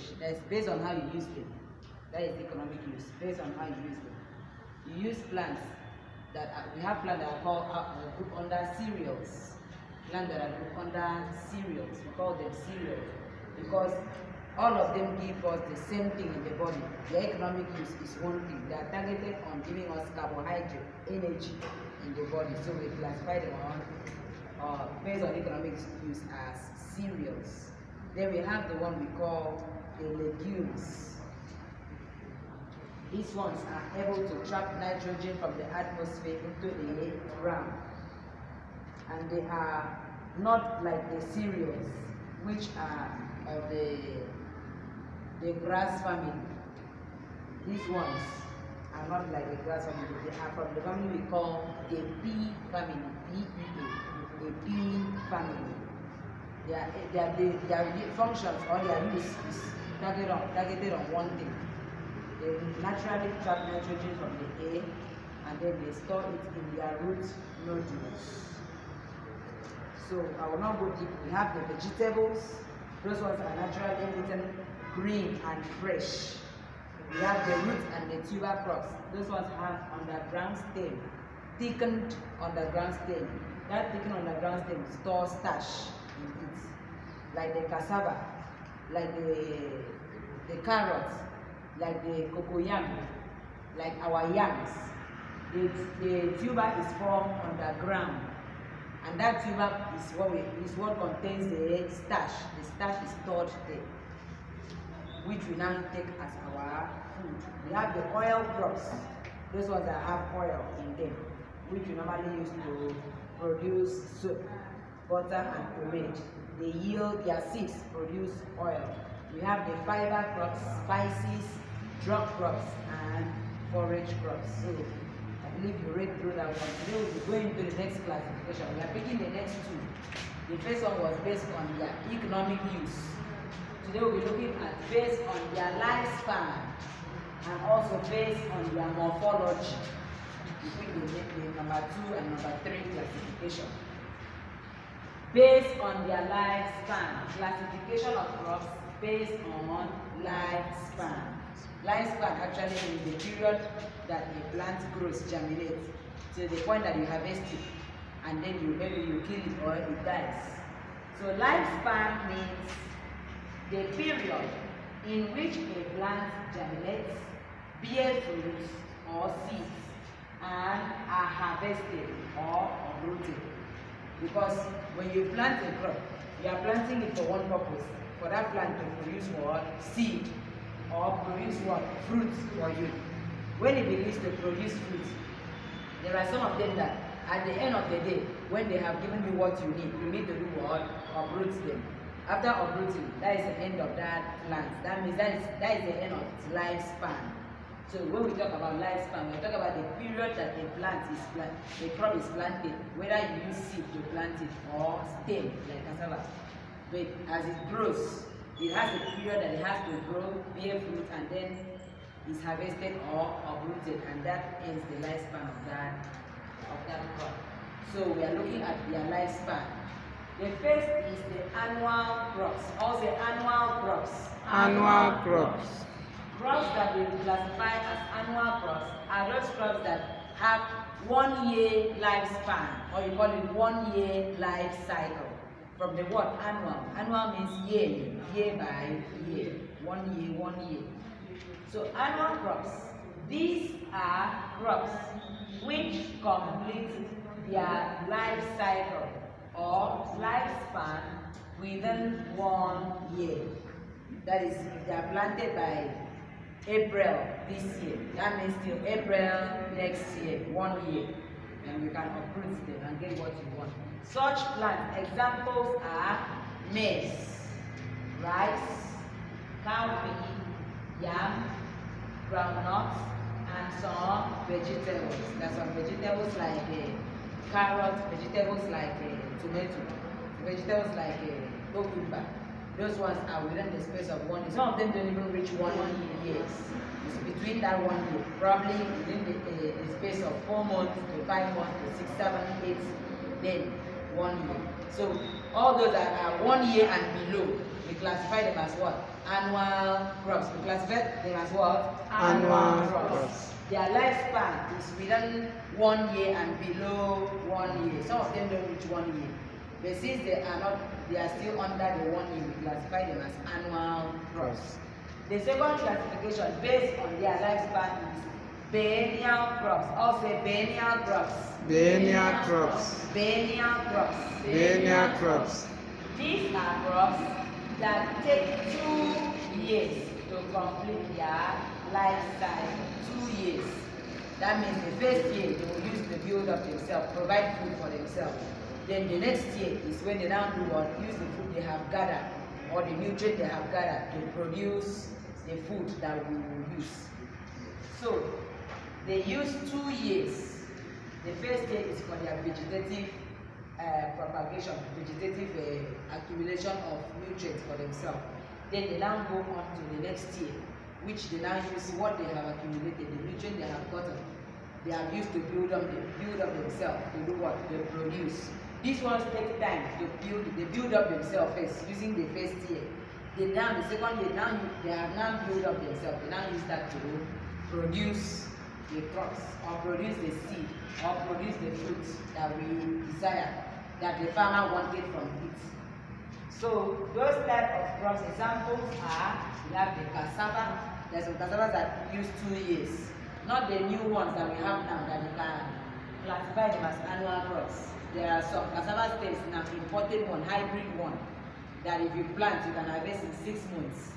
usage. That's based on how you use them. That is economic use, based on how you use them. You use plants we have plants that are called grouped under cereals. Plants that are grouped under cereals, we call them cereals because all of them give us the same thing in the body. The economic use is one thing. They are targeted on giving us carbohydrate, energy in the body. So we classify them based on economic use as cereals. Then we have the one we call the legumes. These ones are able to trap nitrogen from the atmosphere into the ground. And they are not like the cereals, which are of the grass family. These ones are not like the grass family. They are from the family we call the pea family, P-E-A, the pea family. Their functions or their use is targeted on one thing. They naturally trap nitrogen from the air and then they store it in their root nodules. So I will not go deep. We have the vegetables. Those ones are naturally eaten green and fresh. We have the root and the tuber crops. Those ones have underground stem, thickened underground stem. That thickened underground stem stores starch in it, like the cassava, like the carrots, like the cocoyam, like our yams. The tuber is formed underground, and that tuber is what contains the starch. The starch is stored there, which we now take as our food. We have the oil crops. Those ones that have oil in them, which we normally use to produce soap, butter, and pomade. They yield, their seeds produce oil. We have the fiber crops, spices, drug crops, and forage crops. So I believe you read through that one. Today we'll be going to the next classification. We are picking the next two. The first one was based on their economic use. Today we'll be looking at based on their lifespan and also based on their morphology. We pick the number 2 and number 3 classification. Based on their lifespan, classification of crops based on lifespan. Lifespan actually is the period that a plant grows, germinates, to the point that you harvest it, and then maybe you kill it or it dies. So lifespan means the period in which a plant germinates, bears fruits or seeds, and are harvested or uprooted. Because when you plant a crop, you are planting it for one purpose, for that plant to produce what? Seed, or produce what? Fruits for you. When it begins to produce fruits, there are some of them that at the end of the day, when they have given you what you need to do what? Uproot them. After uprooting, that is the end of that plant. That means that is the end of its lifespan. So when we talk about lifespan, we talk about the period that a crop is planted, whether you use seed to plant it or stem like cassava. But as it grows, it has a period that it has to grow, bear fruit, and then is harvested or uprooted, and that ends the lifespan of that crop. So we are looking at their lifespan. The first is the annual crops. Also annual crops. Annual crops. Crops that we classify as annual crops are those crops that have 1 year lifespan, or you call it 1 year life cycle. From the word annual. Annual means year by year. 1 year, 1 year. So annual crops, these are crops which complete their life cycle or lifespan within 1 year. That is, if they are planted by April this year, that means till April next year, 1 year, and you can uproot them and get what you want. Such plant examples are maize, rice, cowpea, yam, groundnut, and some vegetables. There are some vegetables like carrot, vegetables like tomato, vegetables like cucumber. Those ones are within the space of 1 year. Some of them don't even reach 1 year. It's between that 1 year, probably within the space of 4 months to 5 months to 6, 7, 8, then 1 year. So all those that are 1 year and below, we classify them as what? annual crops. We classify them as what? Annual crops. Their lifespan is within 1 year and below 1 year. Some of them don't reach 1 year. But since they are still under the 1 year, we classify them as annual crops. The second classification based on their lifespan is biennial crops. Also biennial crops. Biennial crops. Biennial crops. Biennial crops. These are crops that take 2 years to complete their life cycle. 2 years. That means the first year they will use to build up themselves, provide food for themselves. Then the next year is when they now do what? Use the food they have gathered or the nutrient they have gathered to produce the food that we will use. So they use 2 years. The first year is for their vegetative propagation, vegetative accumulation of nutrients for themselves. Then they now go on to the next year, which they now use what they have accumulated, the nutrient they have gotten. They have used to build up themselves, to do what? They produce. These ones take time to build, they build up themselves first, using the first year. Then now the second year, now they have now built up themselves, they now use that to produce the crops, or produce the seed, or produce the fruits that we desire, that the farmer wanted from it. So those type of crops, examples are, we have the cassava. There's some cassavas that use 2 years. Not the new ones that we have now that you can classify them as annual crops. There are some cassava stems now, imported one, hybrid one, that if you plant, you can harvest in 6 months.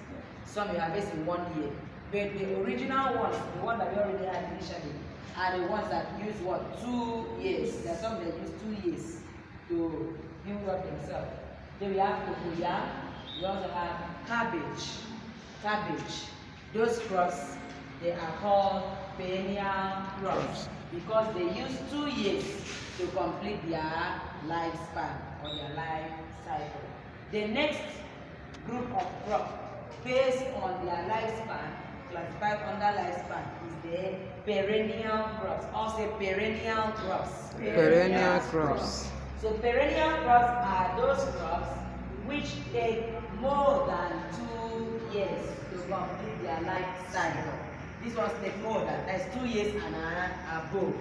Some you harvest in 1 year. But the original ones, the one that we already had initially, are the ones that use what? 2 years. There are some that use 2 years to build up themselves. Then we have cocoyam. We also have cabbage. Cabbage. Those crops, they are called perennial crops because they use 2 years to complete their lifespan or their life cycle. The next group of crops based on their lifespan, classified under lifespan, is the perennial crops. Also perennial crops. Perennial crops. So perennial crops are those crops which take more than 2 years to complete their life cycle. These ones take more than, that's 2 years and above.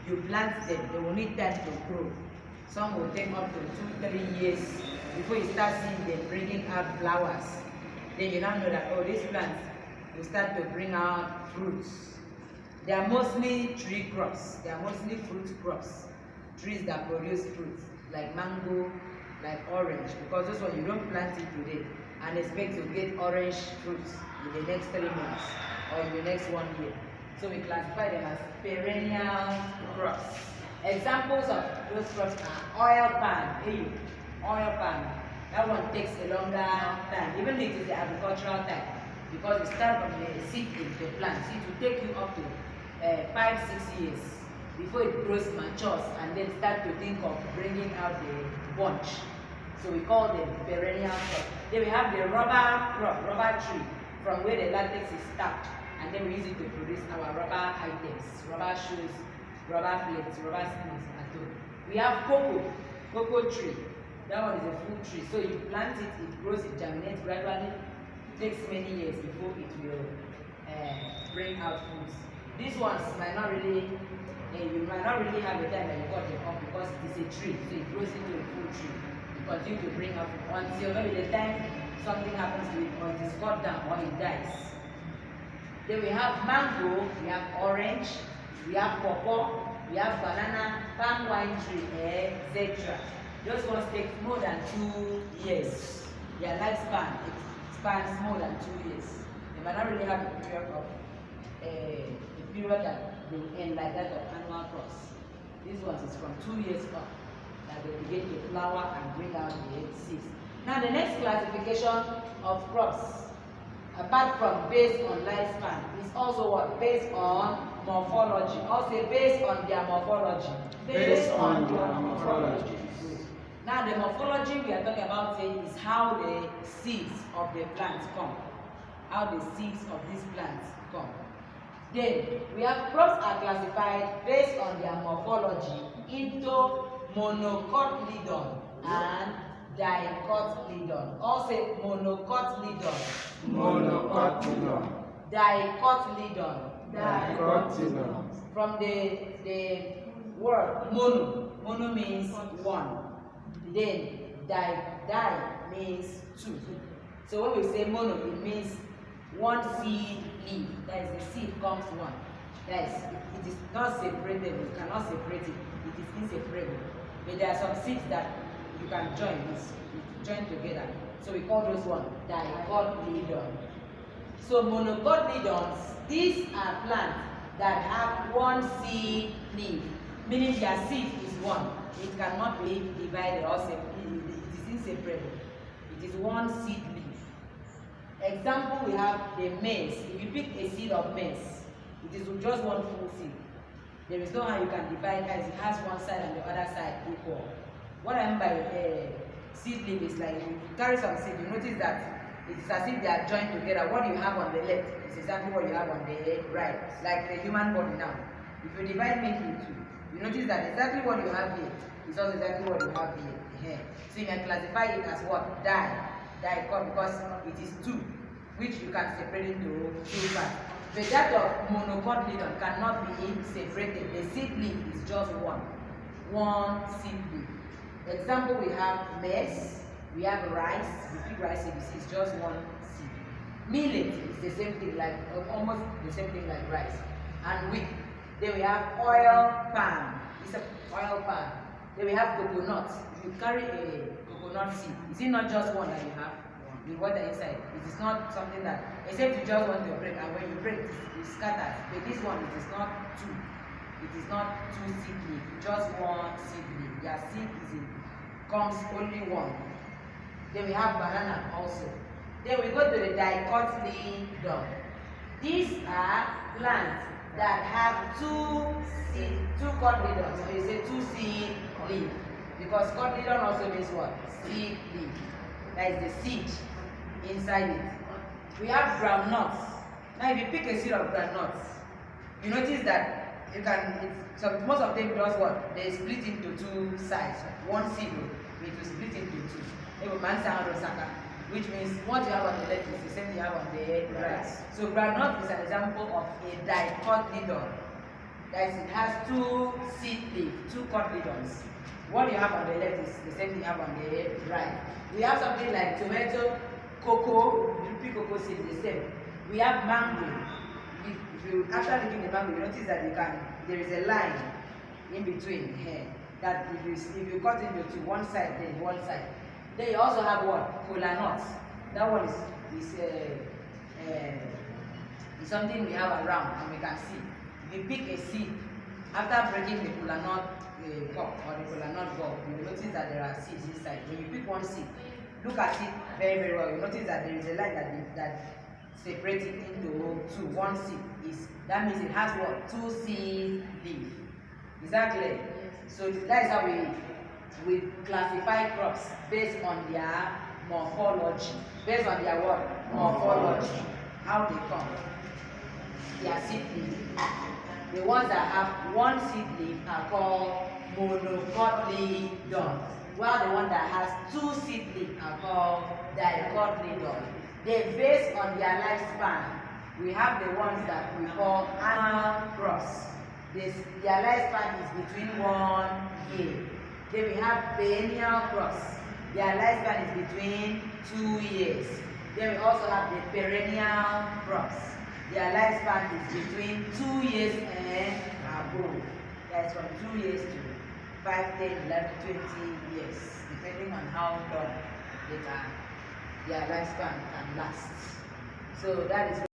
You plant them, they will need time to grow. Some will take up to 2-3 years before you start seeing them bringing out flowers. Then you now know that, oh, these plants will start to bring out fruits. They are mostly tree crops. They are mostly fruit crops. Trees that produce fruits, like mango, like orange. Because this one, you don't plant it today and expect to get orange fruits in the next 3 months or in the next 1 year. So we classify them as perennial crops. Examples of those crops are oil palm. Oil palm. That one takes a longer time, even if it is the agricultural time, because it starts from the seed in the plant. So it will take you up to 5-6 years before it grows, matures, and then start to think of bringing out the bunch. So we call them perennial crop. Then we have the rubber crop, rubber tree, from where the latex is stacked, and then we use it to produce our rubber items, rubber shoes, rubber plates, rubber spoons, and so. We have cocoa tree. That one is a fruit tree. So you plant it, it grows, it germinates gradually. It takes many years before it will bring out fruits. These ones might not really, you might not really have a time that you got them up because it is a tree, so it grows into a fruit tree. You continue to bring up until maybe the time something happens to it, or it is cut down, or it dies. Then we have mango, we have orange, we have pawpaw, we have banana, palm wine tree, etc. Those ones take more than 2 years. Their lifespan spans more than 2 years. They might not really have a period of a period that they will end like that of annual crops. This one is from 2 years up that they begin to flower and bring out the seeds. Now the next classification of crops, apart from based on lifespan, is also what? Based on morphology. Also based on their morphology. Based on their morphology. Now the morphology we are talking about here is how the seeds of the plants come. How the seeds of these plants come. Then we have crops are classified based on their morphology into monocotyledon and dicotyledon. All say monocotyledon. Monocotyledon. Dicotyledon. Dicotyledon. From the word mono. Mono means one. Then di means two. So when we say mono, it means one seed leaf. That is, the seed comes one. That is, it is not separable. You cannot separate it. It is inseparable. But there are some seeds that you can join. Join together. So we call those one dicotyledon. So monocotyledons, these are plants that have one seed leaf, meaning their seed is one. It cannot be divided or separated. It is inseparable. It is one seed leaf. Example, we have the maize. If you pick a seed of maize, it is just one full seed. There is no how you can divide as it has one side and the other side equal. What I mean by seed leaf is like if you carry some seed, you notice that it is as if they are joined together. What you have on the left is exactly what you have on the right, like the human body now. If you divide me into two, you notice that exactly what you have here is also exactly what you have here. So you can classify it as what? Dicot, because it is two, which you can separate into two parts. But that of monocotyledon cannot be separated. The seed leaf is just one seed leaf. Example, we have maize, we have rice. The big rice is just one seed. Millet is the same thing, like almost the same thing like rice. And wheat. Then we have oil palm. It's an oil palm. Then we have coconut. If you carry a coconut seed, is it not just one that you have? The water inside. It is not something that, except you just want to break, and when you break, it scatters. But this one, it is not two. It is not two seed leaf, just one seed leaf. Their seed comes only one. Then we have banana also. Then we go to the dicotyledon. These are plants that have two cotyledons. So you say two seed leaf. Because cotyledon also means what? Seed leaf. That is the seed inside it. We have groundnuts. Now if you pick a seed of groundnuts, you notice that you can, so most of them does what? They split into two sides. One seed it will split into two. Which means what you have on the left is the same you have on the right. So groundnut is an example of a dicotyledon. That is, it has two seed leaf, two cotyledons. What you have on the left is the same thing you have on the right. We have something like tomato, cocoa, you pick cocoa seed, the same. We have mango. If you after looking the mango, you notice that there is a line in between here. That if you cut into two, one side, then one side. Then you also have what? Kola nuts. That one is something we have around and we can see. If you pick a seed, after breaking the kola nut cup or the kola nut ball, you will notice that there are seeds inside. When you pick one seed, look at it very, very well. You notice that there is a line that separates it into two. One seed that means it has what? Two seed leaf. Is that clear? So that is how we classify crops based on their morphology. Based on their what? Morphology. How they come. Their seed leaf. The ones that have one seed leaf are called monocotyledon, while the one that has two seed leaf are called dicotyledon. Then based on their lifespan, we have the ones that we call annual crops. Their lifespan is between 1 year. Then we have perennial crops. Their lifespan is between 2 years. Then we also have the perennial crops. Their lifespan is between 2 years and above. That's from 2 years to 5, 10, 11, 20 years, depending on how long their lifespan can last. So that is